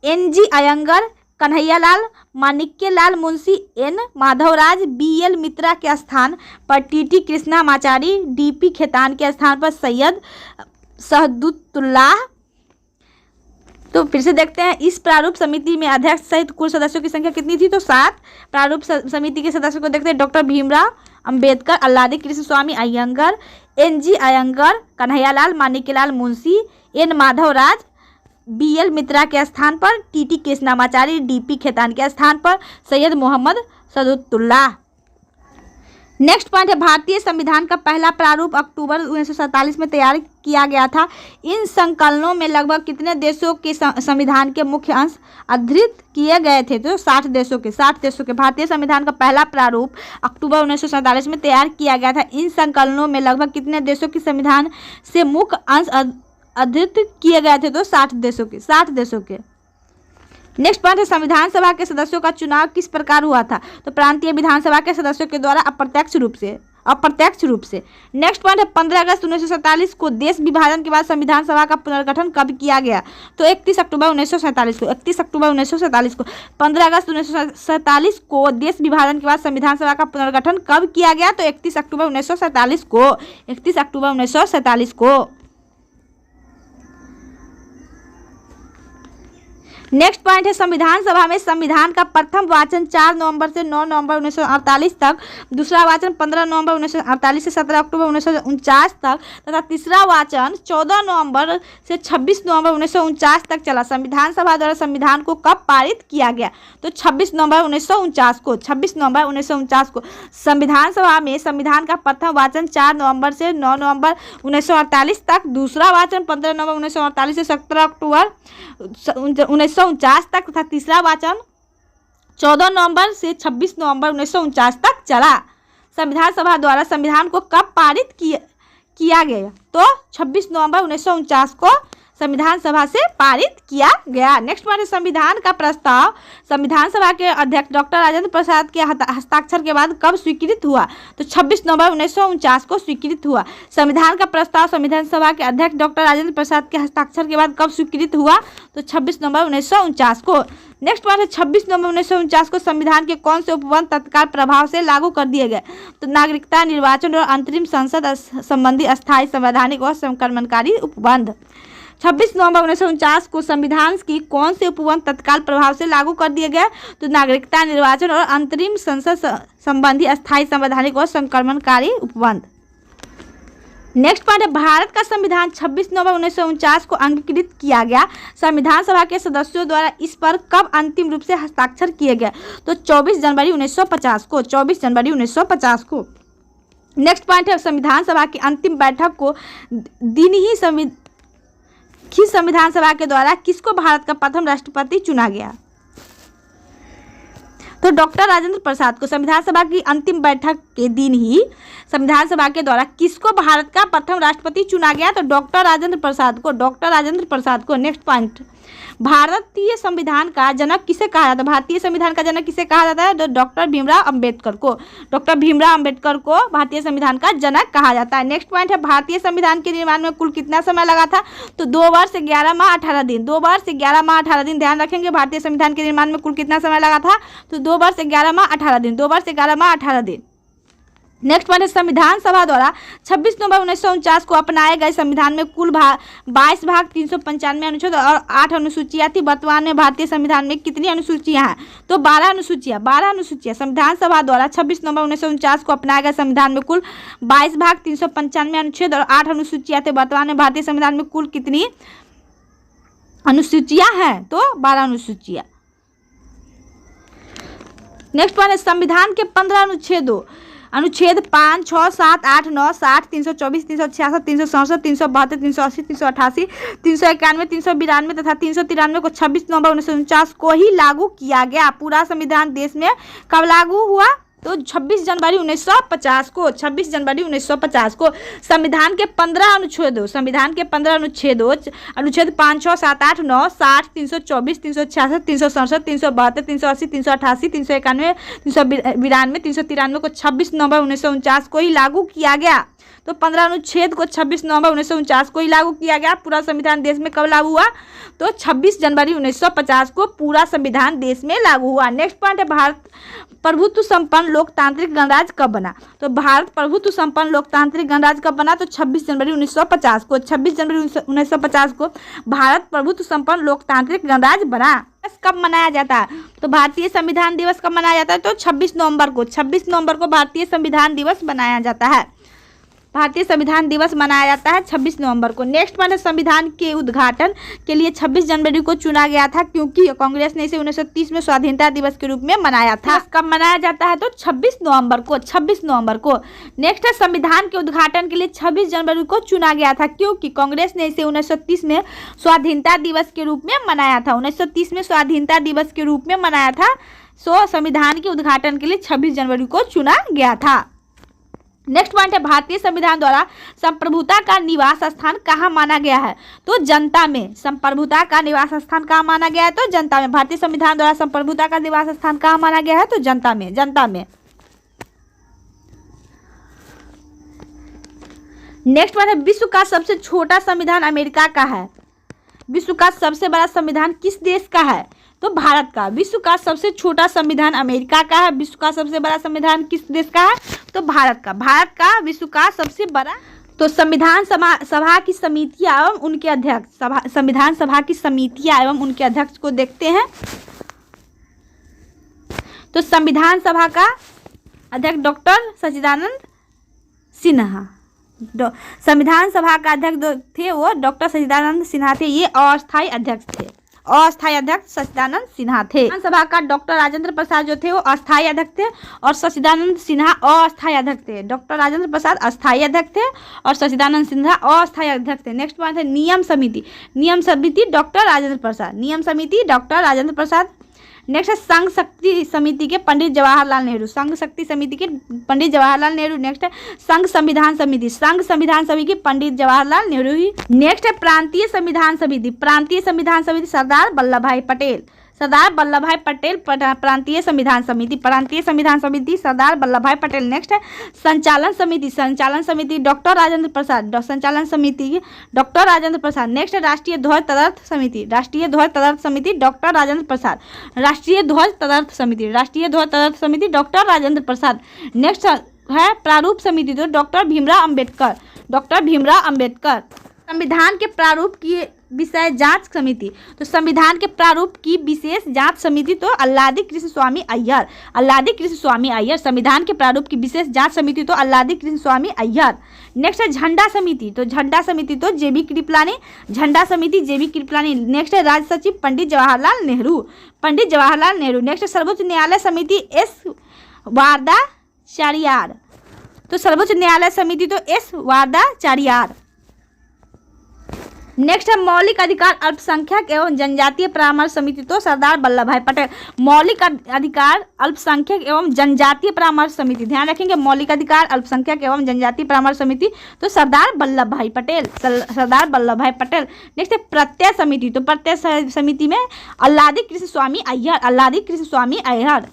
NG Ayyangar, Kanhaiyalal, Manikyalal Munshi, N Madhavraj, BL Mitra के स्थान पर TT कृष्णामाचारी, DP खेतान के स्थान पर सैयद शहदुल्लाह। तो फिर से देखते हैं इस प्रारूप समिति में अध्यक्ष सहित कुल सदस्यों की संख्या कितनी थी? तो 7। प्रारूप समिति के सदस्यों को देखते हैं। Doctor Bhimrao Ambedkar, Alladi Krishna Swami Ayyangar, NG Ayyangar, Kanhaiyalal, Manikyalal Munshi, N Madhavraj, BL Mitra के स्थान पर TT कृष्णामाचारी, DP खेतान के स्थान पर सैयद मोहम्मद शहदुल्लाह। नेक्स्ट पॉइंट है भारतीय संविधान का पहला प्रारूप अक्टूबर 1947 में तैयार किया गया था। इन संकलनों में लगभग कितने देशों के संविधान के मुख्य अंश अधृत किए गए थे? तो 60 देशों के। भारतीय संविधान का पहला प्रारूप अक्टूबर 1947 में तैयार किया गया था। इन संकलनों में लगभग कितने देशों के संविधान से मुख्य अंश अधृत किए गए थे? तो 60 देशों के। नेक्स्ट पॉइंट है संविधान सभा के सदस्यों का चुनाव किस प्रकार हुआ था? तो प्रांतीय विधानसभा के सदस्यों के द्वारा अप्रत्यक्ष रूप से। नेक्स्ट पॉइंट है 15 अगस्त 1947 को देश विभाजन के बाद संविधान सभा का पुनर्गठन कब किया गया? तो 31 अक्टूबर 1947 को। 15 अगस्त 1947 को देश विभाजन के बाद संविधान सभा का पुनर्गठन कब किया गया? तो 31 अक्टूबर 1947 को। नेक्स्ट पॉइंट है संविधान सभा में संविधान का प्रथम वाचन 4 नवंबर से 9 नवंबर 1948 तक, दूसरा वाचन 15 नवंबर 1948 से 17 अक्टूबर 1949 तक तथा तीसरा वाचन 14 नवंबर से 26 नवंबर 1949 तक चला। संविधान सभा द्वारा संविधान को कब पारित किया गया? तो 26 नवंबर 1949 को। संविधान सभा में संविधान का प्रथम वाचन 4 नवंबर से 9 नवंबर 1948 तक, दूसरा वाचन 15 नवंबर 1948 से 17 अक्टूबर 1949 तक तथा तीसरा वाचन 14 नवंबर से 26 नवंबर 1949 तक चला। संविधान सभा द्वारा संविधान को कब पारित किया गया? तो 26 नवंबर 1949 को संविधान सभा से पारित किया गया। नेक्स्ट पॉइंट है संविधान का प्रस्ताव संविधान सभा के अध्यक्ष डॉक्टर राजेंद्र प्रसाद के हस्ताक्षर के बाद कब स्वीकृत हुआ? तो 26 नवंबर 1949 को स्वीकृत हुआ। संविधान का प्रस्ताव संविधान सभा के अध्यक्ष डॉक्टर राजेंद्र प्रसाद के हस्ताक्षर के बाद कब स्वीकृत हुआ? तो 26 नवंबर 1949 को। नेक्स्ट पॉइंट है 26 नवंबर 1949 को संविधान के कौन से उपबंध तत्काल प्रभाव से लागू कर दिए गए? तो नागरिकता, निर्वाचन और अंतरिम संसद संबंधी अस्थायी, संवैधानिक और संक्रमणकारी उपबंध। 26 नवंबर 1949 को संविधान की कौन से उपबंध तत्काल प्रभाव से लागू कर दिए गए? तो नागरिकता, निर्वाचन और अंतरिम संसद संबंधी अस्थायी, संवैधानिक और संक्रमणकारी उपबंध। नेक्स्ट पॉइंट है भारत का संविधान 26 नवंबर 1949 को अंगीकृत किया गया। संविधान सभा के सदस्यों द्वारा इस पर कब अंतिम रूप से हस्ताक्षर किए गए? तो 24 जनवरी 1950 को। नेक्स्ट पॉइंट है संविधान सभा की अंतिम बैठक को दिन ही संविधान सभा के द्वारा किसको भारत का प्रथम राष्ट्रपति चुना गया? तो डॉक्टर राजेंद्र प्रसाद को। संविधान सभा की अंतिम बैठक के दिन ही संविधान सभा के द्वारा किसको भारत का प्रथम राष्ट्रपति चुना गया? तो डॉक्टर राजेंद्र प्रसाद को। नेक्स्ट पॉइंट भारतीय संविधान का जनक किसे कहा जाता है? भारतीय संविधान का जनक किसे कहा जाता है? तो डॉक्टर भीमराव अंबेडकर को भारतीय संविधान का जनक कहा जाता है। नेक्स्ट पॉइंट है भारतीय संविधान के निर्माण में कुल कितना समय लगा था? तो 2 वर्ष 11 माह 18 दिन। 2 वर्ष 11 माह 18 दिन। ध्यान रखेंगे भारतीय संविधान के निर्माण में कुल कितना समय लगा था? तो 2 वर्ष 11 माह 18 दिन। नेक्स्ट पॉइंट है संविधान सभा द्वारा 26 नवंबर 1949 को अपनाए गए संविधान में कुल 22 भाग 395 अनुच्छेद और 8 अनुसूचियां थी। वर्तमान में भारतीय संविधान में कितनी अनुसूचियां हैं? तो 12 अनुसूचियां। संविधान सभा द्वारा 26 नवंबर 1949 को अपनाए गए संविधान में कुल 22 भाग 395 अनुच्छेद और 8 अनुसूचियां थे। वर्तमान में भारतीय संविधान में कुल कितनी अनुसूचियां हैं? तो 12 अनुसूचियां। नेक्स्ट पॉइंट है संविधान के 15 अनुच्छेदों अनुच्छेद 5, 6, 7, 8, 9, 60, 324, 366, 367, 372, 380, 388, 391, 392 तथा 393 को 26 नवंबर 1949 को ही लागू किया गया। पूरा संविधान देश में कब लागू हुआ? तो 26 जनवरी 1950 को। 26 जनवरी 1950 को संविधान के 15 अनुच्छेदों अनुच्छेद 5, 6, 7, 8, 9, 60, 324, 366, 367, 372, 380, 388, 391, 392, 393 को 26 नवंबर 1949 को ही लागू किया गया। तो 15 अनुच्छेद को 26 नवंबर 1949 को ही लागू किया गया। पूरा संविधान देश में कब लागू हुआ? तो 26 जनवरी 1950 को पूरा संविधान देश में लागू हुआ। नेक्स्ट पॉइंट है भारत प्रभुत्व संपन्न लोकतांत्रिक गणराज्य कब बना? तो भारत प्रभुत्व संपन्न लोकतांत्रिक गणराज्य कब बना? तो 26 जनवरी 1950 को। 26 जनवरी 1950 को भारत प्रभुत्व संपन्न लोकतांत्रिक गणराज्य बना। कब मनाया जाता है? तो भारतीय संविधान दिवस कब मनाया जाता है? तो 26 नवंबर को। 26 नवंबर को भारतीय संविधान दिवस मनाया जाता है। भारतीय संविधान दिवस मनाया जाता है 26 नवंबर को। नेक्स्ट पॉइंट है संविधान के उद्घाटन के लिए 26 जनवरी को चुना गया था क्योंकि कांग्रेस ने इसे 1930 में स्वाधीनता दिवस के रूप में मनाया था। कब मनाया जाता है? तो 26 नवंबर को। 26 नवंबर को। नेक्स्ट है संविधान के उद्घाटन के लिए 26 जनवरी को चुना गया था क्योंकि कांग्रेस ने इसे 1930 में स्वाधीनता दिवस के रूप में मनाया था। 1930 में स्वाधीनता दिवस के रूप में मनाया था। सो संविधान के उद्घाटन के लिए 26 जनवरी को चुना गया था। नेक्स्ट पॉइंट है भारतीय संविधान द्वारा संप्रभुता का निवास स्थान कहाँ माना गया है? तो जनता में। संप्रभुता का निवास स्थान कहाँ माना गया है? तो जनता में। भारतीय संविधान द्वारा संप्रभुता का निवास स्थान कहाँ माना गया है? तो जनता में। जनता में। नेक्स्ट पॉइंट है विश्व का सबसे छोटा संविधान अमेरिका का है। विश्व का सबसे बड़ा संविधान किस देश का है? तो भारत का। विश्व का सबसे छोटा संविधान अमेरिका का है। विश्व का सबसे बड़ा संविधान किस देश का है? तो भारत का। भारत का विश्व का सबसे बड़ा। तो संविधान सभा की समितियां एवं उनके अध्यक्ष। संविधान सभा की समितियां एवं उनके अध्यक्ष को देखते हैं। तो संविधान सभा का अध्यक्ष डॉक्टर सच्चिदानंद सिन्हा। संविधान सभा का अध्यक्ष थे वो डॉक्टर सच्चिदानंद सिन्हा थे। ये अस्थायी अध्यक्ष थे। अस्थायी अध्यक्ष सच्चिदानंद सिन्हा थे। विधानसभा का डॉक्टर राजेंद्र प्रसाद जो थे वो अस्थायी अध्यक्ष थे और सच्चिदानंद सिन्हा अस्थायी अध्यक्ष थे। डॉक्टर राजेंद्र प्रसाद अस्थायी अध्यक्ष थे और सच्चिदानंद सिन्हा अस्थायी अध्यक्ष थे। नेक्स्ट पॉइंट है नियम समिति। नियम समिति डॉक्टर राजेंद्र प्रसाद। नियम समिति डॉक्टर राजेंद्र प्रसाद। नेक्स्ट है संघ शक्ति समिति के पंडित जवाहरलाल नेहरू। संघ शक्ति समिति के पंडित जवाहरलाल नेहरू। नेक्स्ट है संघ संविधान समिति। संघ संविधान समिति के पंडित जवाहरलाल नेहरू ही। नेक्स्ट है प्रांतीय संविधान समिति। प्रांतीय संविधान समिति सरदार वल्लभ भाई पटेल। सरदार वल्लभ भाई पटेल प्रांतीय संविधान समिति। प्रांतीय संविधान समिति सरदार वल्लभ भाई पटेल। नेक्स्ट है संचालन समिति। संचालन समिति डॉक्टर राजेंद्र प्रसाद। संचालन समिति डॉक्टर राजेंद्र प्रसाद। नेक्स्ट है राष्ट्रीय ध्वज तदर्थ समिति। राष्ट्रीय ध्वज तदर्थ समिति डॉक्टर राजेंद्र प्रसाद। राष्ट्रीय ध्वज तदर्थ समिति। राष्ट्रीय ध्वज तदर्थ समिति डॉक्टर राजेंद्र प्रसाद। नेक्स्ट है प्रारूप समिति तो डॉक्टर भीमराव अंबेडकर। डॉक्टर भीमराव अंबेडकर। संविधान के प्रारूप की विषय जांच समिति। तो संविधान के प्रारूप की विशेष जांच समिति तो अल्लादी कृष्ण स्वामी अय्यर। अल्लादी कृष्ण स्वामी अय्यर। संविधान के प्रारूप की विशेष जांच समिति तो अल्लादी कृष्ण स्वामी अय्यर। नेक्स्ट है झंडा समिति। तो झंडा समिति तो जेबी कृपलानी। झंडा समिति जेबी कृपलानी। नेक्स्ट है राज्य सचिव पंडित जवाहरलाल नेहरू। पंडित जवाहरलाल नेहरू। नेक्स्ट है सर्वोच्च न्यायालय समिति एस वारदाचार्यार। तो सर्वोच्च न्यायालय समिति तो एस वारदाचार्यार। नेक्स्ट है मौलिक अधिकार अल्पसंख्यक एवं जनजातीय परामर्श समिति तो सरदार वल्लभ भाई पटेल। मौलिक अधिकार अल्पसंख्यक एवं जनजातीय परामर्श समिति। ध्यान रखेंगे मौलिक अधिकार अल्पसंख्यक एवं जनजातीय परामर्श समिति तो सरदार वल्लभ भाई पटेल। सरदार वल्लभ भाई पटेल। नेक्स्ट है प्रत्यय समिति। तो प्रत्यय समिति में अल्लादी कृष्ण स्वामी अय्यर। अल्लादी कृष्ण स्वामी अय्यर।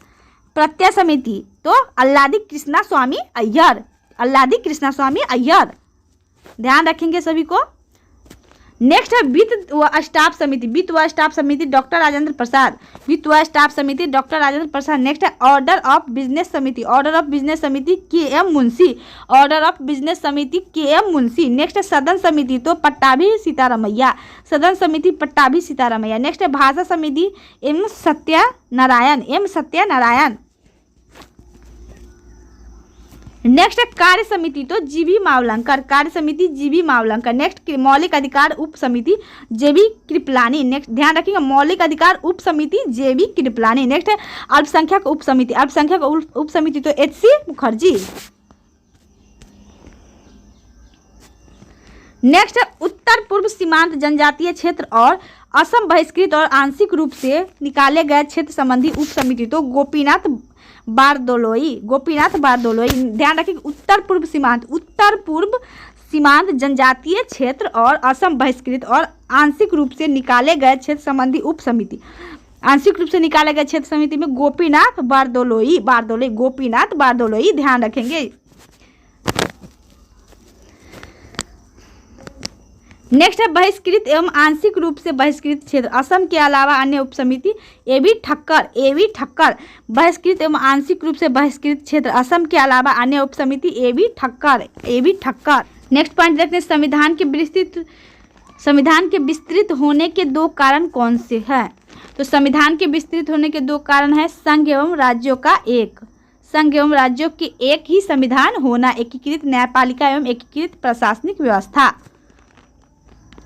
प्रत्यय समिति तो अल्लादी कृष्णा स्वामी अय्यर। अल्लादी कृष्णा स्वामी अय्यर। ध्यान रखेंगे सभी को। नेक्स्ट है वित्त व स्टाफ समिति, वित्त व स्टाफ समिति डॉक्टर राजेंद्र प्रसाद, वित्त व स्टाफ समिति डॉक्टर राजेंद्र प्रसाद। नेक्स्ट है ऑर्डर ऑफ बिजनेस समिति, ऑर्डर ऑफ बिजनेस समिति KM. Munshi, order of business समिति के.एम. मुंशी। नेक्स्ट है सदन समिति तो पट्टाभी सीतारामैया, सदन समिति पट्टाभी सीतारामैया। नेक्स्ट है भाषा समिति M Satyanarayana, M Satyanarayana. Next है कार्य समिति तो जीवी मावलंकर, कार्य समिति जीवी मावलंकर। नेक्स्ट मौलिक अधिकार उप समिति जेबी कृपलानी, नेक्स्ट ध्यान रखिएगा मौलिक अधिकार उप समिति जेबी कृपलानी। नेक्स्ट है अल्पसंख्यक उप समिति, अल्पसंख्यक उप समिति तो एच.सी. मुखर्जी। नेक्स्ट है उत्तर पूर्व सीमांत जनजातीय क्षेत्र और असम बहिष्कृत और आंशिक रूप से निकाले गए क्षेत्र संबंधी उप समिति तो गोपीनाथ बारदोलोई, गोपीनाथ बारदोलोई। ध्यान रखिए उत्तर पूर्व सीमांत जनजातीय क्षेत्र और असम बहिष्कृत और आंशिक रूप से निकाले गए क्षेत्र संबंधी उप समिति, आंशिक रूप से निकाले गए क्षेत्र समिति में गोपीनाथ बारदोलोई, गोपीनाथ बारदोलोई ध्यान रखेंगे। नेक्स्ट है बहिष्कृत एवं आंशिक रूप से बहिष्कृत क्षेत्र असम के अलावा अन्य उप समिति ए.बी. ठक्कर, बहिष्कृत एवं आंशिक रूप से बहिष्कृत क्षेत्र असम के अलावा अन्य उप समिति ए.बी. ठक्कर। नेक्स्ट पॉइंट देखते हैं संविधान के विस्तृत होने के दो कारण कौन से हैं। तो संविधान के विस्तृत होने के दो कारण है संघ एवं राज्यों का एक, संघ एवं राज्यों के एक ही संविधान होना, एकीकृत न्यायपालिका एवं एकीकृत प्रशासनिक व्यवस्था।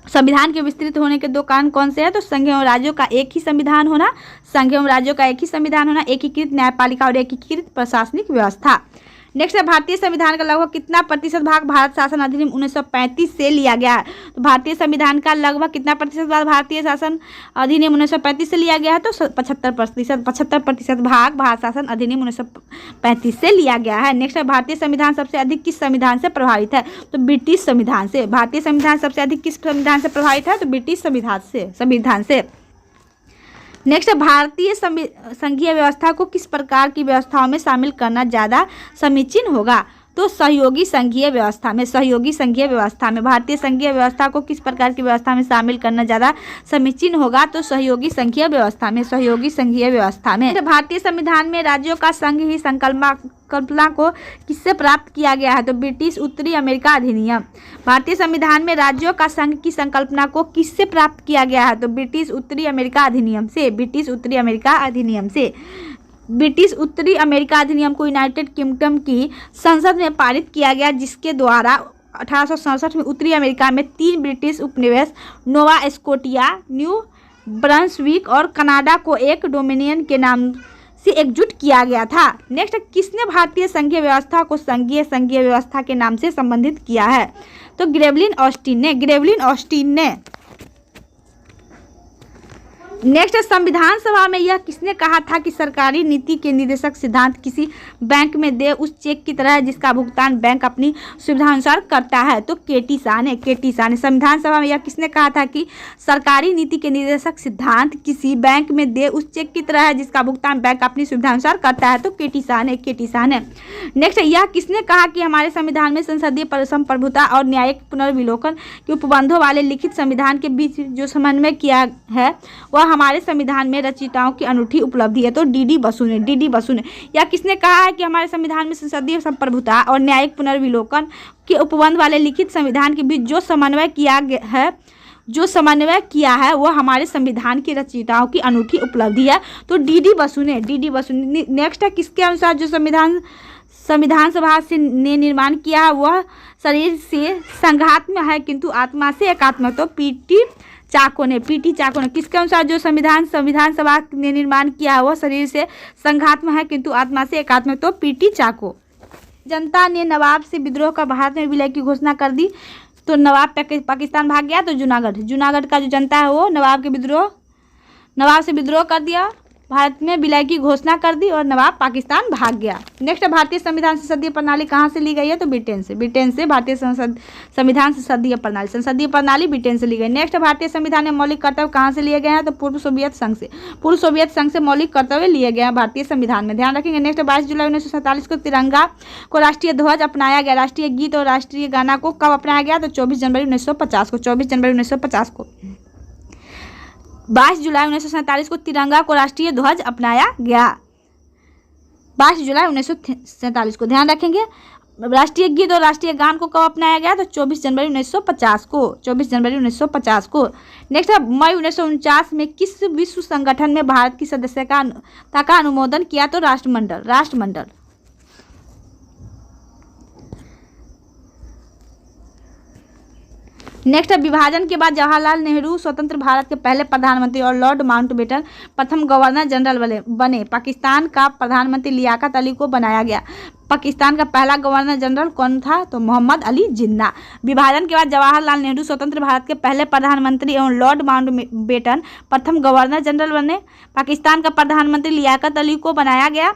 संविधान के विस्तृत होने के दो कारण कौन से हैं। तो संघ एवं राज्यों का एक ही संविधान होना, संघ एवं राज्यों का एक ही संविधान होना, एकीकृत न्यायपालिका और एकीकृत प्रशासनिक व्यवस्था। नेक्स्ट है भारतीय संविधान का लगभग कितना प्रतिशत भाग भारत शासन अधिनियम 1935 से लिया गया है। तो भारतीय संविधान का लगभग कितना प्रतिशत भाग भारतीय शासन अधिनियम 1935 से लिया गया है। तो 75% भाग भारत शासन अधिनियम 1935 से लिया गया है। नेक्स्ट है भारतीय संविधान सबसे अधिक किस संविधान से प्रभावित है। तो ब्रिटिश संविधान से। भारतीय संविधान सबसे अधिक किस संविधान से प्रभावित है। तो ब्रिटिश संविधान से। नेक्स्ट है भारतीय संघीय व्यवस्था को किस प्रकार की व्यवस्थाओं में शामिल करना ज़्यादा समीचीन होगा। तो सहयोगी संघीय व्यवस्था में। भारतीय संघीय व्यवस्था को किस प्रकार की व्यवस्था में शामिल करना ज़्यादा समीचीन होगा। तो सहयोगी संघीय व्यवस्था में। भारतीय संविधान में राज्यों का संघ ही संकल्पना को किससे प्राप्त किया गया है। तो ब्रिटिश उत्तरी अमेरिका अधिनियम। भारतीय संविधान में राज्यों का संघ की संकल्पना को किससे प्राप्त किया गया है। तो ब्रिटिश उत्तरी अमेरिका अधिनियम से। ब्रिटिश उत्तरी अमेरिका अधिनियम को यूनाइटेड किंगडम की संसद में पारित किया गया, जिसके द्वारा 1867 में उत्तरी अमेरिका में 3 ब्रिटिश उपनिवेश नोवा स्कोटिया, न्यू ब्रंसविक और कनाडा को एक डोमिनियन के नाम से एकजुट किया गया था। नेक्स्ट, किसने भारतीय संघीय व्यवस्था को संघीय व्यवस्था के नाम से संबंधित किया है। तो ग्रेवलिन ऑस्टिन ने। नेक्स्ट, संविधान सभा में यह किसने कहा था कि सरकारी नीति के निर्देशक सिद्धांत किसी बैंक में दे उस चेक की तरह है जिसका भुगतान बैंक अपनी सुविधानुसार करता है। तो के.टी. शाह ने। संविधान सभा में यह किसने कहा था कि सरकारी नीति के निर्देशक सिद्धांत किसी बैंक में दे उस चेक की तरह है जिसका भुगतान बैंक अपनी सुविधानुसार करता है। तो के.टी. शाह ने। नेक्स्ट, यह किसने कहा कि हमारे संविधान में संसदीय संप्रभुता और न्यायिक पुनर्विलोकन के उपबंधों वाले लिखित संविधान के बीच जो समन्वय किया है वह हमारे संविधान में रचयिताओं की अनूठी उपलब्धि है। तो डी.डी. बसु ने। या किसने कहा है कि हमारे संविधान में संसदीय संप्रभुता और न्यायिक पुनर्विलोकन के उपबंध वाले लिखित संविधान के बीच जो समन्वय किया है वह हमारे संविधान के रचयिताओं की अनूठी उपलब्धि है। तो डी.डी. बसु ने। नेक्स्ट है, किसके अनुसार जो संविधान सभा से ने निर्माण किया है वह शरीर से संघात्मक है किंतु आत्मा से एकात्मक। तो पीटी चाको ने। किसके अनुसार जो संविधान सभा ने निर्माण किया है वह शरीर से संघात्मक है किंतु आत्मा से एकात्मक। तो पीटी चाको। जनता ने नवाब से विद्रोह का भारत में विलय की घोषणा कर दी तो नवाब पाकिस्तान भाग गया। तो जूनागढ़ का जो जनता है वो नवाब से विद्रोह कर दिया भारत में विलय की घोषणा कर दी और नवाब पाकिस्तान भाग गया। नेक्स्ट, भारतीय संविधान संसदीय प्रणाली कहाँ से ली गई है? तो ब्रिटेन से भारतीय संविधान संसदीय प्रणाली ब्रिटेन से ली गई। नेक्स्ट, भारतीय संविधान में मौलिक कर्तव्य कहाँ से लिए गए हैं? तो पूर्व सोवियत संघ से मौलिक कर्तव्य लिए गए हैं भारतीय संविधान में, ध्यान रखेंगे। नेक्स्ट, 22 जुलाई 1947 को तिरंगा को राष्ट्रीय ध्वज अपनाया गया। राष्ट्रीय गीत और राष्ट्रीय गाना को कब अपनाया गया? तो 24 जनवरी 1950 को। 22 जुलाई 1947 को तिरंगा को राष्ट्रीय ध्वज अपनाया गया। 22 जुलाई 1947 को, ध्यान रखेंगे। राष्ट्रीय गीत और राष्ट्रीय गान को कब अपनाया गया? तो 24 जनवरी 1950 को। नेक्स्ट, मई 1949 में किस विश्व संगठन में भारत की सदस्यता का अनुमोदन किया? तो राष्ट्रमंडल। नेक्स्ट, विभाजन के बाद जवाहरलाल नेहरू स्वतंत्र भारत के पहले प्रधानमंत्री और लॉर्ड माउंटबेटन प्रथम गवर्नर जनरल बने। पाकिस्तान का प्रधानमंत्री लियाकत अली को बनाया गया। पाकिस्तान का पहला गवर्नर जनरल कौन था? तो मोहम्मद अली जिन्ना। विभाजन के बाद जवाहरलाल नेहरू स्वतंत्र भारत के पहले प्रधानमंत्री एवं लॉर्ड माउंटबेटन प्रथम गवर्नर जनरल बने। पाकिस्तान का प्रधानमंत्री लियाकत अली को बनाया गया।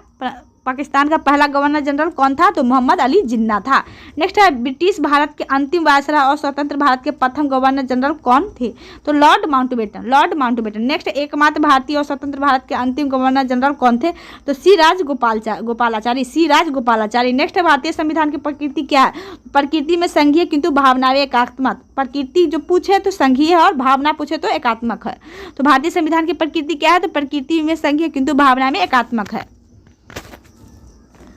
पाकिस्तान का पहला गवर्नर जनरल कौन था? तो मोहम्मद अली जिन्ना था। नेक्स्ट है, ब्रिटिश भारत के अंतिम वायसराय और स्वतंत्र भारत के प्रथम गवर्नर जनरल कौन थे? तो लॉर्ड माउंटबेटन। नेक्स्ट, एकमात्र भारतीय और स्वतंत्र भारत के अंतिम गवर्नर जनरल कौन थे? तो सी राजगोपालाचारी। नेक्स्ट है, भारतीय संविधान की प्रकृति क्या है? प्रकृति में संघीय किंतु भावनाएं एकात्मक। प्रकृति जो पूछे तो संघीय है और भावना पूछे तो एकात्मक है। तो भारतीय संविधान की प्रकृति क्या है? तो प्रकृति में संघीय किंतु भावना में एकात्मक है।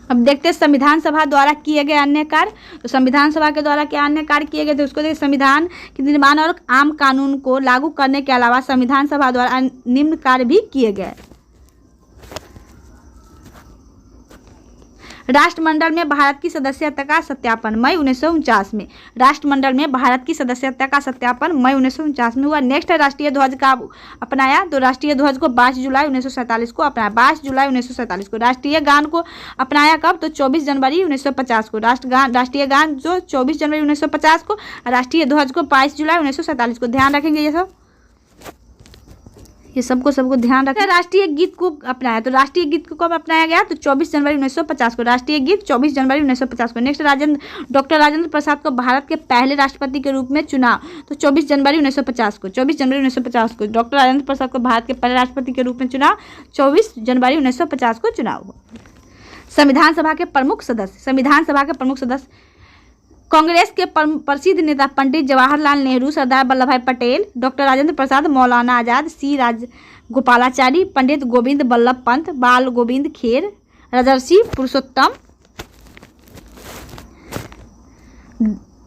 अब देखते हैं संविधान सभा द्वारा किए गए अन्य कार्य। तो संविधान सभा के द्वारा क्या अन्य कार्य किए गए थे उसको देखिए। संविधान के निर्माण और आम कानून को लागू करने के अलावा संविधान सभा द्वारा निम्न कार्य भी किए गए। राष्ट्रमंडल में भारत की सदस्यता का सत्यापन मई 1949 में। राष्ट्रमंडल में भारत की सदस्यता का सत्यापन मई 1949 में हुआ। नेक्स्ट है, राष्ट्रीय ध्वज का अपनाया। तो राष्ट्रीय ध्वज को 22 जुलाई 1947 को अपनाया। 22 जुलाई 1947 को। राष्ट्रीय गान को अपनाया कब? तो 24 जनवरी 1950 को। राष्ट्रीय गान जो 24 जनवरी 1950 को। राष्ट्रीय ध्वज को 22 जुलाई 1947 को। ध्यान रखेंगे ये सबको ध्यान रखें। राष्ट्रीय गीत को अपनाया। तो राष्ट्रीय गीत को कब अपनाया गया? तो 24 जनवरी 1950 को। राष्ट्रीय गीत 24 जनवरी 1950 को। नेक्स्ट, डॉक्टर राजेंद्र प्रसाद को भारत के पहले राष्ट्रपति के रूप में चुना। तो 24 जनवरी 1950 को। डॉक्टर राजेंद्र प्रसाद को भारत के पहले राष्ट्रपति के रूप में चुना 24 जनवरी 1950 को चुनाव हुआ। संविधान सभा के प्रमुख सदस्य कांग्रेस के प्रसिद्ध नेता पंडित जवाहरलाल नेहरू, सरदार वल्लभ भाई पटेल, डॉक्टर राजेंद्र प्रसाद, मौलाना आजाद, सी राजगोपालाचारी, पंडित गोविंद बल्लभ पंत, बाल गोविंद खेर, राजर्षि पुरुषोत्तम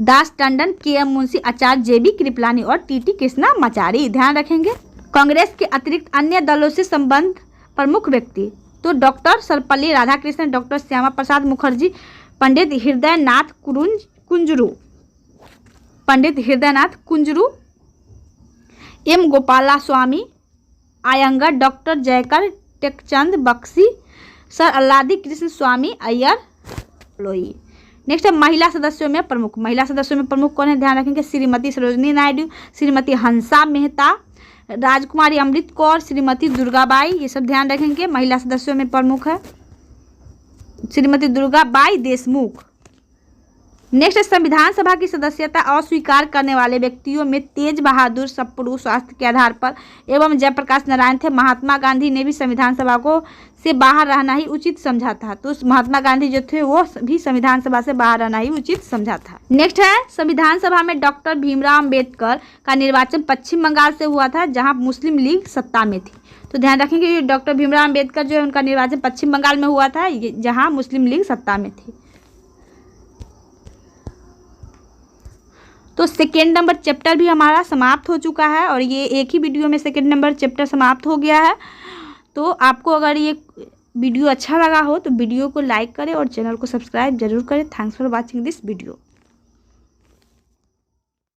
दास टंडन, के एम मुंशी, आचार्य जे बी कृपलानी और टी कृष्णामाचारी। ध्यान रखेंगे। कांग्रेस के अतिरिक्त अन्य दलों से संबंध प्रमुख व्यक्ति तो doctor Sarvepalli Radhakrishnan, doctor Shyama Prasad Mukherjee, Pandit Hridaynath Kunzru, M Gopalaswami Ayyangar, doctor Jayakar Tekchand Bakshi, sir Alladi Krishna Swami Ayyar लोई। नेक्स्ट है, महिला सदस्यों में प्रमुख कौन है? ध्यान रखेंगे। श्रीमती सरोजिनी नायडू, श्रीमती हंसा मेहता, राजकुमारी अमृत कौर, श्रीमती दुर्गाबाई, ये सब ध्यान रखेंगे। महिला सदस्यों में प्रमुख है श्रीमती दुर्गाबाई देशमुख। नेक्स्ट, संविधान सभा की सदस्यता अस्वीकार करने वाले व्यक्तियों में तेज बहादुर सप्रू स्वास्थ्य के आधार पर एवं जयप्रकाश नारायण थे। महात्मा गांधी ने भी संविधान सभा को से बाहर रहना ही उचित समझा था। तो महात्मा गांधी जो थे वो भी संविधान सभा से बाहर रहना ही उचित समझा था। नेक्स्ट है, संविधान सभा में डॉक्टर भीमराव अम्बेडकर का निर्वाचन पश्चिम बंगाल से हुआ था, जहाँ मुस्लिम लीग सत्ता में थी। तो ध्यान रखेंगे, डॉक्टर भीमराव अम्बेडकर जो है उनका निर्वाचन पश्चिम बंगाल में हुआ था, जहाँ मुस्लिम लीग सत्ता में थी। तो सेकेंड नंबर चैप्टर भी हमारा समाप्त हो चुका है और ये एक ही वीडियो में सेकेंड नंबर चैप्टर समाप्त हो गया है। तो आपको अगर ये वीडियो अच्छा लगा हो तो वीडियो को लाइक करें और चैनल को सब्सक्राइब जरूर करें। Thanks for watching this video.